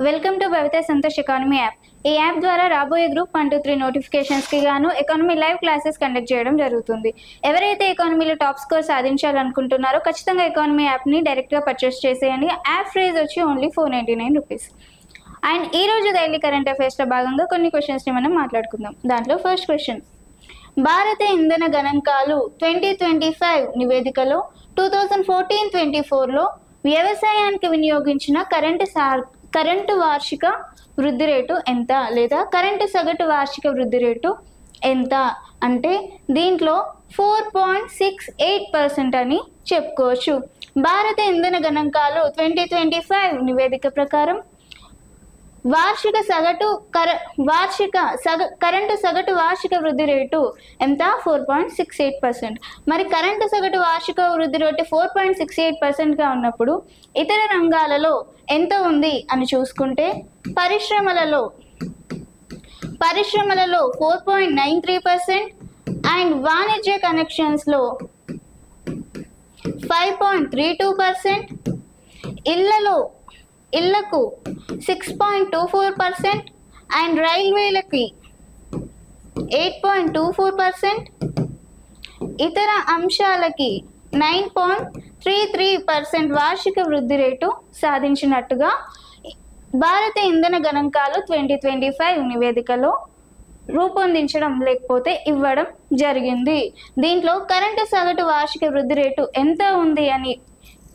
Welcome to Bhavita Santosh economy app. ఈ app ద్వారా రాబోయే గ్రూప్ 1, 2, 3 నోటిఫికేషన్స్కి గాను ఎకానమీ లైవ్ క్లాసెస్ కండక్ట్ చేయడం జరుగుతుంది. ఎవరైతే ఎకానమీలో టాప్ స్కోర్ సాధించాలనుకుంటున్నారో ఖచ్చితంగా ఎకానమీ యాప్ని డైరెక్ట్గా పర్చేస్ చేసేయండి. యాప్ ప్రైస్ వచ్చి ఓన్లీ 499 రూపీస్. అండ్ ఈ రోజు డైలీ కరెంట్ అఫైర్స్లో భాగంగా కొన్ని క్వశ్చన్స్ని మనం మాట్లాడుకుందాం. దాంట్లో ఫస్ట్ క్వశ్చన్, భారత ఇంధన గణాంకాలు 2025 నివేదికలో 2014-24లో వ్యవసాయానికి వినియోగించిన కరెంటు వార్షిక వృద్ధి రేటు ఎంత, లేదా కరెంటు సగటు వార్షిక వృద్ధి రేటు ఎంత అంటే దీంట్లో 4.68% అని చెప్పుకోవచ్చు. భారత ఇంధన గణాంకాలు 2025 నివేదిక ప్రకారం కరెంటు సగటు వార్షిక వృద్ధి రేటు ఎంత? 4.68%. మరి కరెంటు సగటు వార్షిక వృద్ధి రేటు 4.68%గా ఉన్నప్పుడు ఇతర రంగాలలో ఎంత ఉంది అని చూసుకుంటే పరిశ్రమలలో 4.93% అండ్ వాణిజ్య కనెక్షన్స్లో 5.32%, ఇళ్లకు 6.24% అండ్ రైల్వేలకి 8.24%, ఇతర అంశాలకి 9.33% వార్షిక వృద్ధి రేటు సాధించినట్టుగా భారత ఇంధన గణాంకాలు 2025 నివేదికలో రూపొందించడం లేకపోతే ఇవ్వడం జరిగింది. దీంట్లో కరెంటు సగటు వార్షిక వృద్ధి రేటు ఎంత ఉంది అని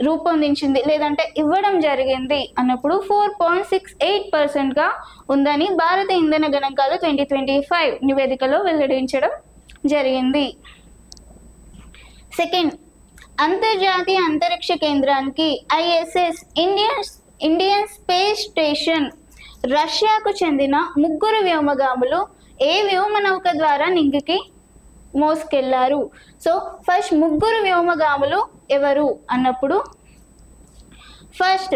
రూపొందించింది లేదంటే ఇవ్వడం జరిగింది అన్నప్పుడు 4.68%గా ఉందని భారత ఇంధన గణాంకాలు 2025 నివేదికలో వెల్లడించడం జరిగింది. సెకండ్, అంతర్జాతీయ అంతరిక్ష కేంద్రానికి ISS ఇండియన్ స్పేస్ స్టేషన్ రష్యాకు చెందిన 3 వ్యోమగాములు ఏ వ్యోమనౌక ద్వారా నింగికి మోసుకెళ్లారు? సో ఫస్ట్ 3 వ్యోమగాములు ఎవరు అన్నప్పుడు ఫస్ట్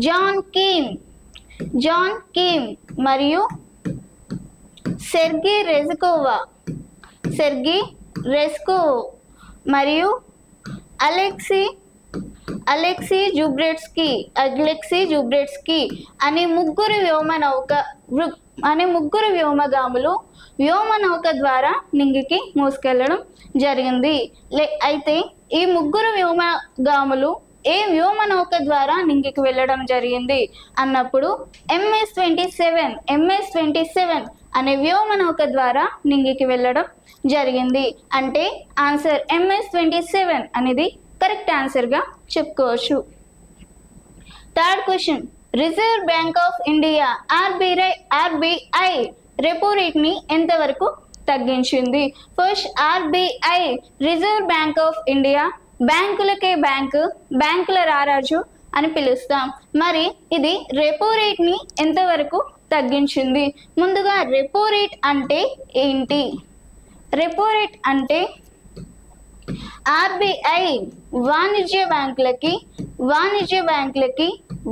జాన్ కీమ్ మరియు సెర్గీ రెస్కోవ్ మరియు అలెక్సీ జుబ్రెట్స్కీ అనే 3 వ్యోమగాములు వ్యోమనౌక ద్వారా నింగికి మోసుకెళ్లడం జరిగింది. అయితే ఈ 3 వ్యోమగాములు ఏ వ్యోమనౌక ద్వారా నింగికి వెళ్ళడం జరిగింది అన్నప్పుడు MS-27 అనే వ్యోమనౌక ద్వారా నింగికి వెళ్ళడం జరిగింది. అంటే ఆన్సర్ MS-27 అనేది కరెక్ట్ ఆన్సర్గా చెప్పుకోవచ్చు. Third question, reserve bank of India RBI repo రేట్ని ఎంతవరకు తగ్గించింది? First RBI reserve bank of India, బ్యాంకులకే బ్యాంకుల రారాజు అని పిలుస్తాం. మరి ఇది రెపో రేట్ని ఎంతవరకు తగ్గించింది? ముందుగా రెపో రేట్ అంటే ఏంటి? రెపో రేట్ అంటే RBI వాణిజ్య బ్యాంకులకి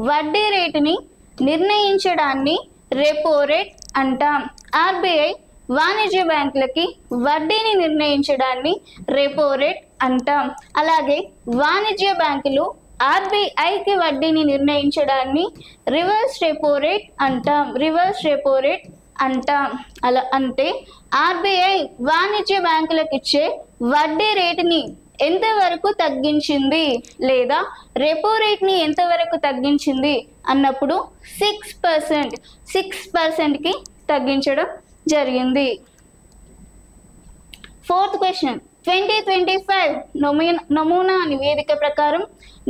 వడ్డీ రేటుని నిర్ణయించడాన్ని రెపో రేట్ అంటాం. RBI వాణిజ్య బ్యాంకులకి వడ్డీని నిర్ణయించడాన్ని రెపో రేట్ అంటాం. అలాగే వాణిజ్య బ్యాంకులు RBIకి వడ్డీని నిర్ణయించడాన్ని రివర్స్ రెపో రేట్ అంటాం. అలా అంటే RBI వాణిజ్య బ్యాంకులకు ఇచ్చే వడ్డీ రేటుని ఎంతవరకు తగ్గించింది లేదా రెపో రేట్ని ఎంతవరకు తగ్గించింది అన్నప్పుడు 6%కి తగ్గించడం జరిగింది. ఫోర్త్ క్వశ్చన్, 2025 నమూనా నివేదిక ప్రకారం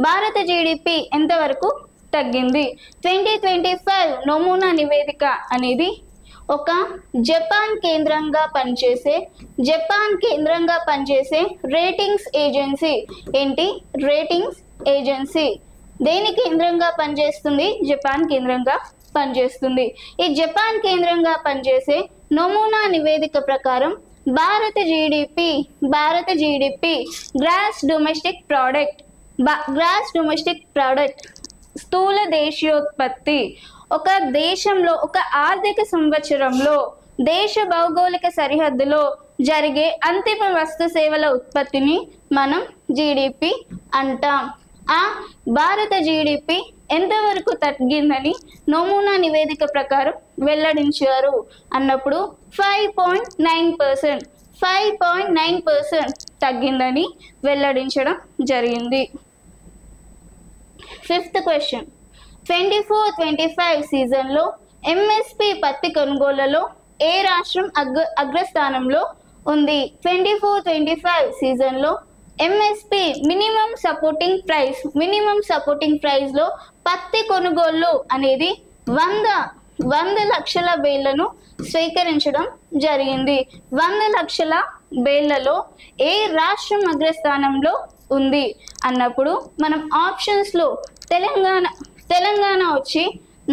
భారత GDP ఎంతవరకు తగ్గింది? 2025 నమూనా నివేదిక అనేది ఒక జపాన్ కేంద్రంగా పనిచేసే రేటింగ్స్ ఏజెన్సీ. ఏంటి రేటింగ్స్ ఏజెన్సీ? దేని కేంద్రంగా పనిచేస్తుంది? జపాన్ కేంద్రంగా పనిచేస్తుంది. ఈ జపాన్ కేంద్రంగా పనిచేసే నమూనా నివేదిక ప్రకారం భారత GDP గ్రాస్ డొమెస్టిక్ ప్రోడక్ట్ స్థూల దేశీయోత్పత్తి ఒక దేశంలో ఒక ఆర్థిక సంవత్సరంలో దేశ భౌగోళిక సరిహద్దులో జరిగే అంతిమ వస్తు సేవల ఉత్పత్తిని మనం GDP అంటాం. భారత GDP ఎంతవరకు తగ్గిందని నమూనా నివేదిక ప్రకారం వెల్లడించారు అన్నప్పుడు 5.9%. 5.9% తగ్గిందని వెల్లడించడం జరిగింది. ఫిఫ్త్ క్వశ్చన్, 24-25 సీజన్లో ఎంఎస్పి పత్తి కొనుగోళ్లలో ఏ రాష్ట్రం అగ్రస్థానంలో ఉంది? 24-25 సీజన్లో ఎంఎస్పి మినిమం సపోర్టింగ్ ప్రైస్లో పత్తి కొనుగోళ్ళు అనేది 100 లక్షల బేళ్లను స్వీకరించడం జరిగింది. 100 లక్షల బేళ్లలో ఏ రాష్ట్రం అగ్రస్థానంలో ఉంది అన్నప్పుడు మనం ఆప్షన్స్లో తెలంగాణ వచ్చి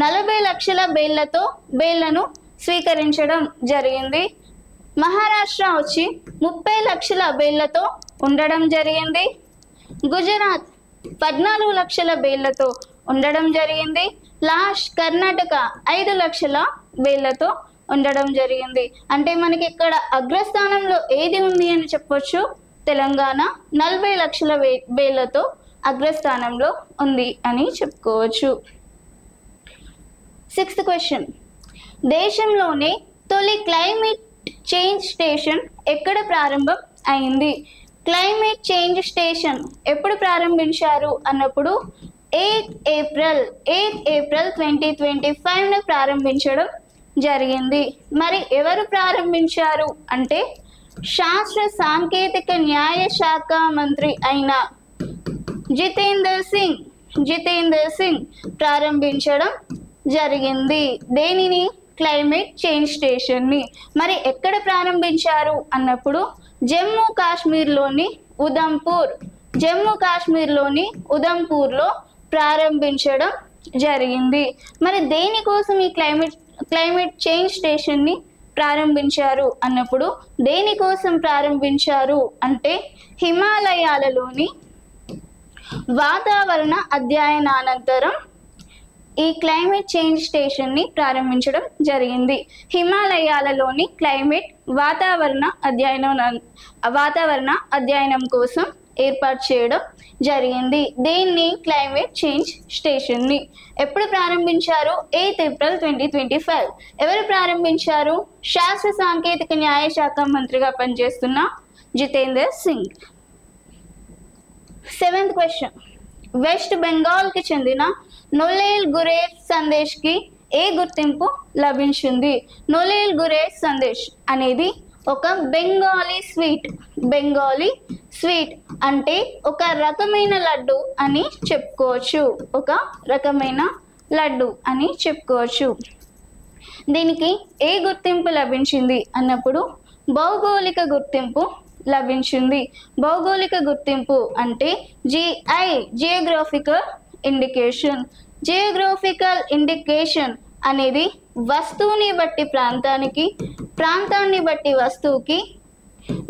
40 లక్షల బేళ్లను స్వీకరించడం జరిగింది. మహారాష్ట్ర వచ్చి 30 లక్షల బేళ్లతో ఉండడం జరిగింది. గుజరాత్ 14 లక్షల బేళ్లతో ఉండడం జరిగింది. కర్ణాటక 5 లక్షల బేళ్లతో ఉండడం జరిగింది. అంటే మనకి ఇక్కడ అగ్రస్థానంలో ఏది ఉంది అని చెప్పొచ్చు, తెలంగాణ 40 లక్షల బేళ్లతో అగ్రస్థానంలో ఉంది అని చెప్పుకోవచ్చు. సిక్స్త్ క్వశ్చన్, దేశంలోనే తొలి క్లైమేట్ చేంజ్ స్టేషన్ ఎక్కడ ప్రారంభం అయింది? క్లైమేట్ చేంజ్ స్టేషన్ ఎప్పుడు ప్రారంభించారు అన్నప్పుడు 8 ఏప్రిల్ 2025 ప్రారంభించడం జరిగింది. మరి ఎవరు ప్రారంభించారు అంటే శాస్త్ర సాంకేతిక న్యాయ శాఖ మంత్రి అయిన జితేందర్ సింగ్ ప్రారంభించడం జరిగింది. దేనిని? క్లైమేట్ చేంజ్ స్టేషన్ని. మరి ఎక్కడ ప్రారంభించారు అన్నప్పుడు జమ్మూ కాశ్మీర్లోని ఉదంపూర్లో ప్రారంభించడం జరిగింది. మరి దేనికోసం ఈ క్లైమేట్ చేంజ్ స్టేషన్ని ప్రారంభించారు అన్నప్పుడు దేనికోసం ప్రారంభించారు అంటే హిమాలయాలలోని వాతావరణ అధ్యయనానంతరం ఈ క్లైమేట్ చేంజ్ స్టేషన్ని ప్రారంభించడం జరిగింది. హిమాలయాలలోని వాతావరణ అధ్యయనం కోసం ఏర్పాటు చేయడం జరిగింది. దీన్ని క్లైమేట్ చేంజ్ స్టేషన్ని ఎప్పుడు ప్రారంభించారు? 8 ఏప్రిల్ 2025. ఎవరు ప్రారంభించారు? శాస్త్ర సాంకేతిక న్యాయ శాఖ మంత్రిగా పనిచేస్తున్న Jitender Singh. Seventh question, west బెంగాల్కి చెందిన నోలెల్ గురేజ్ సందేశ్కి ఏ గుర్తింపు లభించింది? నోలెల్ గురేజ్ సందేశ్ అనేది ఒక బెంగాలీ స్వీట్ అంటే ఒక రకమైన లడ్డు అని చెప్పుకోవచ్చు. దీనికి ఏ గుర్తింపు లభించింది అన్నప్పుడు భౌగోళిక గుర్తింపు లభించింది. భౌగోళిక గుర్తింపు అంటే జియోగ్రాఫికల్ ఇండికేషన్ అనేది వస్తువుని బట్టి ప్రాంతాన్ని బట్టి వస్తువుకి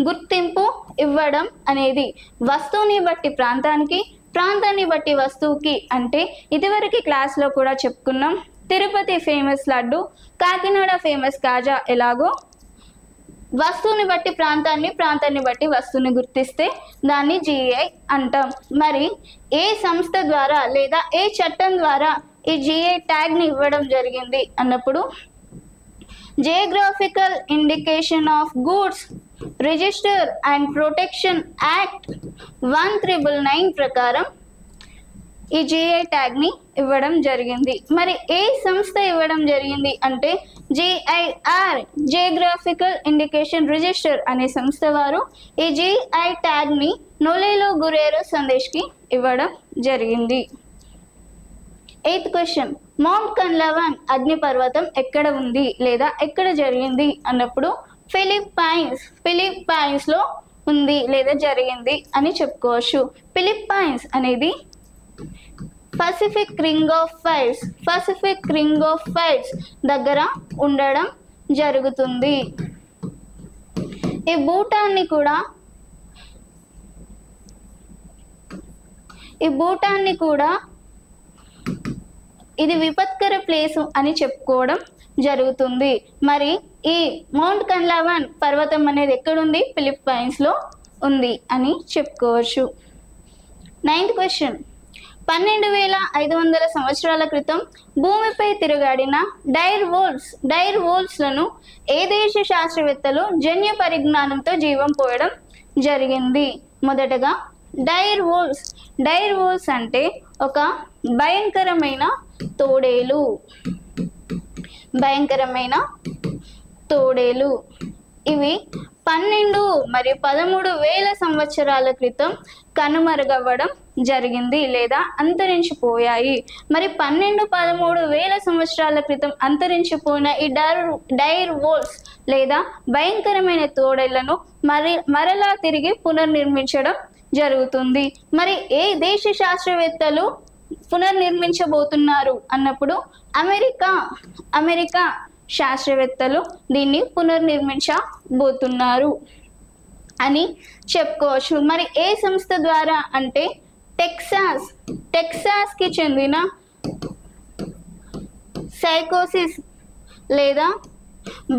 గుర్తింపు ఇవ్వడం అనేది వస్తువుని బట్టి ప్రాంతాన్ని బట్టి వస్తువుకి అంటే ఇదివరకు క్లాస్లో కూడా చెప్పుకున్నాం. తిరుపతి ఫేమస్ లడ్డు, కాకినాడ ఫేమస్ కాజా ఎలాగో వస్తువుని బట్టి ప్రాంతాన్ని బట్టి వస్తువుని గుర్తిస్తే దాన్ని జిఐ అంటాం. మరి ఏ సంస్థ ద్వారా లేదా ఏ చట్టం ద్వారా ఈ జిఐ ట్యాగ్ని ఇవ్వడం జరిగింది అన్నప్పుడు geographical indication of goods register and protection act 1999 ప్రకారం ఈ జిఐ ట్యాగ్ని ఇవ్వడం జరిగింది. మరి ఏ సంస్థ ఇవ్వడం జరిగింది అంటే జిఐఆర్ జియోగ్రాఫికల్ ఇండికేషన్ రిజిస్టర్ అనే సంస్థ వారు ఈ జిఐ ట్యాగ్ని నోలెల్ గురేజ్ సందేశ్కి ఇవ్వడం జరిగింది. ఎయిత్ క్వశ్చన్, మౌంట్ కన్లవన్ అగ్నిపర్వతం ఎక్కడ ఉంది లేదా ఎక్కడ జరిగింది అన్నప్పుడు ఫిలిప్పైన్స్లో ఉంది లేదా జరిగింది అని చెప్పుకోవచ్చు. ఫిలిప్పైన్స్ అనేది పసిఫిక్ రింగ్ ఆఫ్ ఫైర్స్ దగ్గర ఉండడం జరుగుతుంది. ఈ భూటాన్ని కూడా ఇది విపత్కర ప్లేసు అని చెప్పుకోవడం జరుగుతుంది. మరి ఈ మౌంట్ కన్లవన్ పర్వతం అనేది ఎక్కడుంది? ఫిలిప్పైన్స్లో ఉంది అని చెప్పుకోవచ్చు. నైన్త్ క్వశ్చన్, 12,500 సంవత్సరాల క్రితం భూమిపై తిరుగాడిన డైర్ వోల్స్లను ఏ దేశ శాస్త్రవేత్తలు జన్యు పరిజ్ఞానంతో జీవం పోయడం జరిగింది? మొదటగా డైర్ వోల్స్ అంటే ఒక భయంకరమైన తోడేలు. ఇవి 12 మరియు 13 వేల సంవత్సరాల క్రితం కనుమరుగవ్వడం జరిగింది లేదా అంతరించిపోయాయి. మరి 12-13 వేల సంవత్సరాల క్రితం అంతరించిపోయిన ఈ డైర్ వోల్స్ లేదా భయంకరమైన తోడేళ్లను మరలా తిరిగి పునర్నిర్మించడం జరుగుతుంది. మరి ఏ దేశ శాస్త్రవేత్తలు పునర్నిర్మించబోతున్నారు అన్నప్పుడు అమెరికా శాస్త్రవేత్తలు దీన్ని పునర్నిర్మించబోతున్నారు అని చెప్పుకోవచ్చు. మరి ఏ సంస్థ ద్వారా అంటే టెక్సాస్కి చెందిన సైకోసిస్ లేదా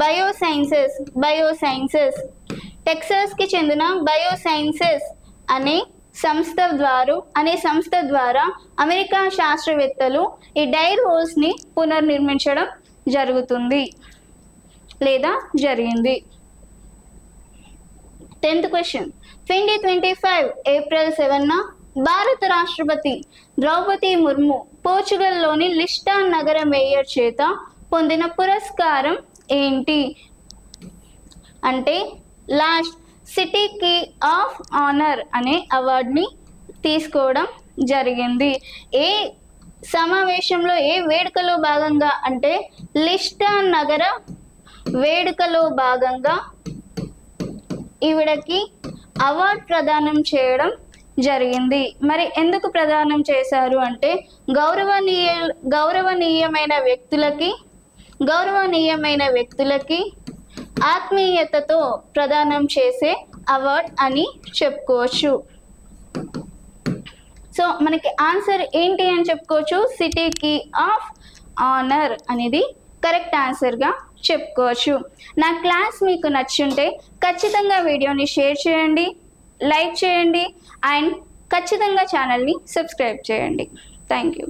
బయోసైన్సెస్ టెక్సాస్కి చెందిన బయోసైన్సెస్ అనే సంస్థ ద్వారా అమెరికా శాస్త్రవేత్తలు ఈ డైర్ వోల్స్ని పునర్నిర్మించడం జరుగుతుంది లేదా జరిగింది. 10th క్వశ్చన్ 2025 ఏప్రిల్ 7న భారత రాష్ట్రపతి ద్రౌపది ముర్ము పోర్చుగల్లోని లిస్బాన్ నగర మేయర్ చేత పొందిన పురస్కారం ఏంటి? అంటే last city key of honour అనే అవార్డుని తీసుకోవడం జరిగింది. ఏ సమావేశంలో ఏ వేడుకలో భాగంగా అంటే లిస్బాన్ నగర వేడుకలో భాగంగా ఈవిడకి అవార్డు ప్రదానం చేయడం జరిగింది. మరి ఎందుకు ప్రదానం చేశారు అంటే గౌరవనీయమైన వ్యక్తులకి ఆత్మీయతతో ప్రదానం చేసే అవార్డ్ అని చెప్పుకోవచ్చు. సో మనకి ఆన్సర్ ఏంటి అని చెప్పుకోవచ్చు, సిటీ కీ ఆఫ్ ఆనర్ అనేది కరెక్ట్ ఆన్సర్గా చెప్పుకోవచ్చు. నా క్లాస్ మీకు నచ్చుంటే ఖచ్చితంగా వీడియోని షేర్ చేయండి, లైక్ చేయండి అండ్ ఖచ్చితంగా ఛానల్ని సబ్స్క్రైబ్ చేయండి. Thank you.